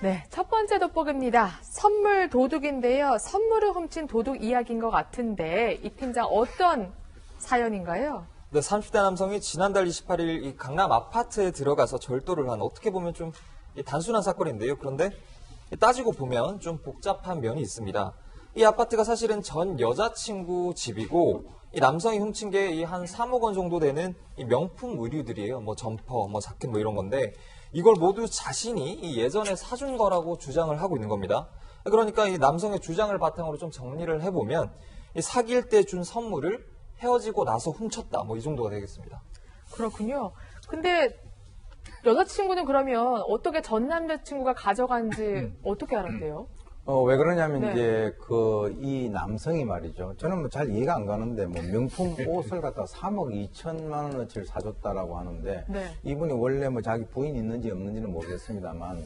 네, 첫 번째 돋보기입니다. 선물 도둑인데요. 선물을 훔친 도둑 이야기인 것 같은데 이 팀장 어떤 사연인가요? 네, 30대 남성이 지난달 28일 이 강남 아파트에 들어가서 절도를 한 어떻게 보면 좀 단순한 사건인데요. 그런데 따지고 보면 좀 복잡한 면이 있습니다. 이 아파트가 사실은 전 여자친구 집이고 이 남성이 훔친 게 한 3억 원 정도 되는 이 명품 의류들이에요. 뭐 점퍼, 뭐 자켓 뭐 이런 건데 이걸 모두 자신이 예전에 사준 거라고 주장을 하고 있는 겁니다. 그러니까 이 남성의 주장을 바탕으로 좀 정리를 해보면 이 사귈 때 준 선물을 헤어지고 나서 훔쳤다. 뭐 이 정도가 되겠습니다. 그렇군요. 근데 여자친구는 그러면 어떻게 전 남자친구가 가져간지 어떻게 알았대요? 왜 그러냐면 네. 이제 이 남성이 말이죠. 저는 뭐 잘 이해가 안 가는데 뭐 명품 옷을 갖다 3억 2천만 원어치를 사줬다라고 하는데 네. 이분이 원래 뭐 자기 부인이 있는지 없는지는 모르겠습니다만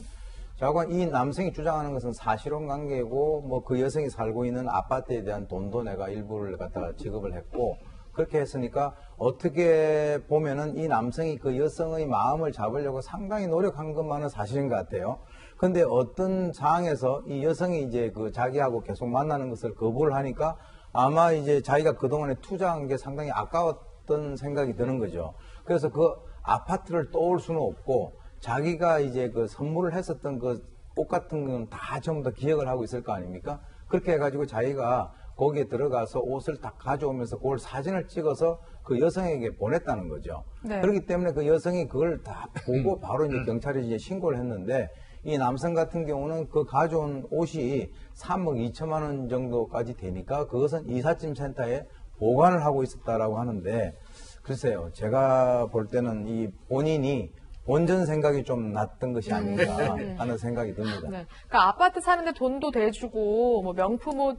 자관 이 남성이 주장하는 것은 사실혼 관계고 뭐 그 여성이 살고 있는 아파트에 대한 돈도 내가 일부를 갖다가 지급을 했고 그렇게 했으니까 어떻게 보면은 이 남성이 그 여성의 마음을 잡으려고 상당히 노력한 것만은 사실인 것 같아요. 근데 어떤 상황에서 이 여성이 이제 그 자기하고 계속 만나는 것을 거부를 하니까 아마 이제 자기가 그동안에 투자한 게 상당히 아까웠던 생각이 드는 거죠. 그래서 그 아파트를 떠올 수는 없고 자기가 이제 그 선물을 했었던 그 옷 같은 건 다 전부 다 기억을 하고 있을 거 아닙니까? 그렇게 해가지고 자기가 거기에 들어가서 옷을 딱 가져오면서 그걸 사진을 찍어서 그 여성에게 보냈다는 거죠. 네. 그렇기 때문에 그 여성이 그걸 다 보고 바로 이제 경찰에 이제 신고를 했는데 이 남성 같은 경우는 그 가져온 옷이 3억 2천만 원 정도까지 되니까 그것은 이삿짐 센터에 보관을 하고 있었다라고 하는데 글쎄요. 제가 볼 때는 이 본인이 본전 생각이 좀 났던 것이 아닌가 하는 생각이 듭니다. 네. 그러니까 아파트 사는데 돈도 대주고 뭐 명품 옷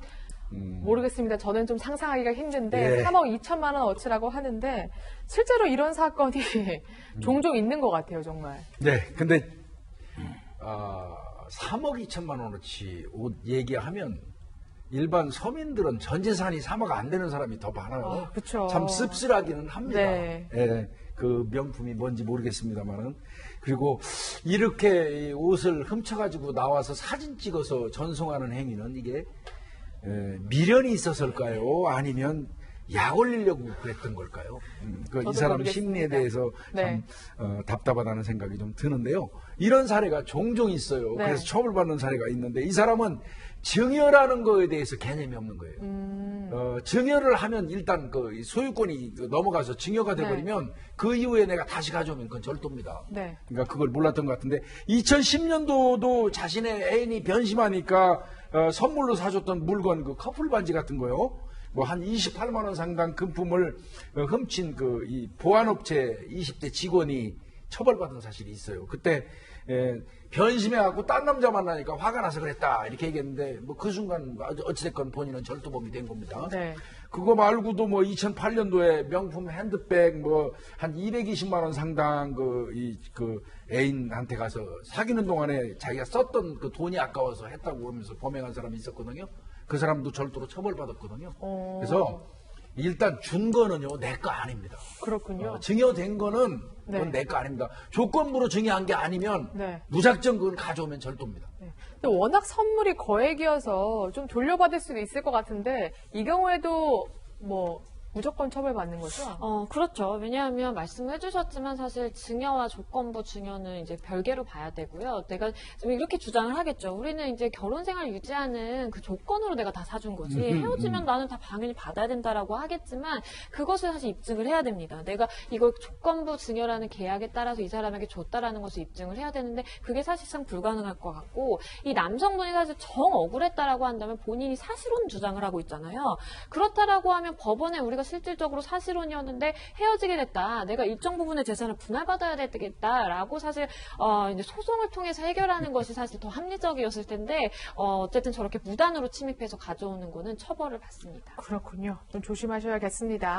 모르겠습니다. 저는 좀 상상하기가 힘든데 예. 3억 2천만 원 어치라고 하는데 실제로 이런 사건이 종종 있는 것 같아요, 정말. 네, 근데 3억 2천만 원어치 옷 얘기하면 일반 서민들은 전 재산이 3억 안 되는 사람이 더 많아요. 그쵸. 참 씁쓸하기는 합니다. 네. 예, 그 명품이 뭔지 모르겠습니다만은 그리고 이렇게 이 옷을 훔쳐가지고 나와서 사진 찍어서 전송하는 행위는 이게 미련이 있었을까요? 아니면 약 올리려고 그랬던 걸까요? 이 사람 모르겠습니다. 심리에 대해서 네. 참 답답하다는 생각이 좀 드는데요. 이런 사례가 종종 있어요. 네. 그래서 처벌받는 사례가 있는데 이 사람은 증여라는 거에 대해서 개념이 없는 거예요. 증여를 하면 일단 그 소유권이 넘어가서 증여가 돼버리면 그 이후에 내가 다시 가져오면 그건 절도입니다. 네. 그러니까 그걸 몰랐던 것 같은데 2010년도도 자신의 애인이 변심하니까 선물로 사줬던 물건 그 커플 반지 같은 거요. 뭐 한 28만 원 상당 금품을 훔친 그 이 보안업체 20대 직원이 처벌받은 사실이 있어요. 그때 변심해갖고 딴 남자 만나니까 화가 나서 그랬다 이렇게 얘기했는데 뭐 그 순간 어찌됐건 본인은 절도범이 된 겁니다. 네. 그거 말고도 뭐 2008년도에 명품 핸드백 뭐 한 220만 원 상당 그 애인한테 가서 사귀는 동안에 자기가 썼던 그 돈이 아까워서 했다고 그러면서 범행한 사람이 있었거든요. 그 사람도 절도로 처벌받았거든요. 그래서 일단 준 거는요 내 거 아닙니다. 그렇군요. 증여된 거는 그건 네. 내 거 아닙니다. 조건부로 증여한 게 아니면 네. 무작정 그걸 가져오면 절도입니다. 네. 근데 워낙 선물이 거액이어서 좀 돌려받을 수도 있을 것 같은데 이 경우에도 뭐 무조건 처벌받는 거죠? 그렇죠. 왜냐하면 말씀을 해주셨지만 사실 증여와 조건부 증여는 이제 별개로 봐야 되고요. 내가 좀 이렇게 주장을 하겠죠. 우리는 이제 결혼 생활 유지하는 그 조건으로 내가 다 사준 거지. 헤어지면 나는 다 당연히 받아야 된다라고 하겠지만 그것을 사실 입증을 해야 됩니다. 내가 이걸 조건부 증여라는 계약에 따라서 이 사람에게 줬다라는 것을 입증을 해야 되는데 그게 사실상 불가능할 것 같고 이 남성분이 사실 정 억울했다라고 한다면 본인이 사실혼 주장을 하고 있잖아요. 그렇다라고 하면 법원에 우리가 실질적으로 사실혼이었는데 헤어지게 됐다. 내가 일정 부분의 재산을 분할받아야 되겠다라고 사실 이제 소송을 통해서 해결하는 것이 사실 더 합리적이었을 텐데 어쨌든 저렇게 무단으로 침입해서 가져오는 거는 처벌을 받습니다. 그렇군요. 좀 조심하셔야겠습니다.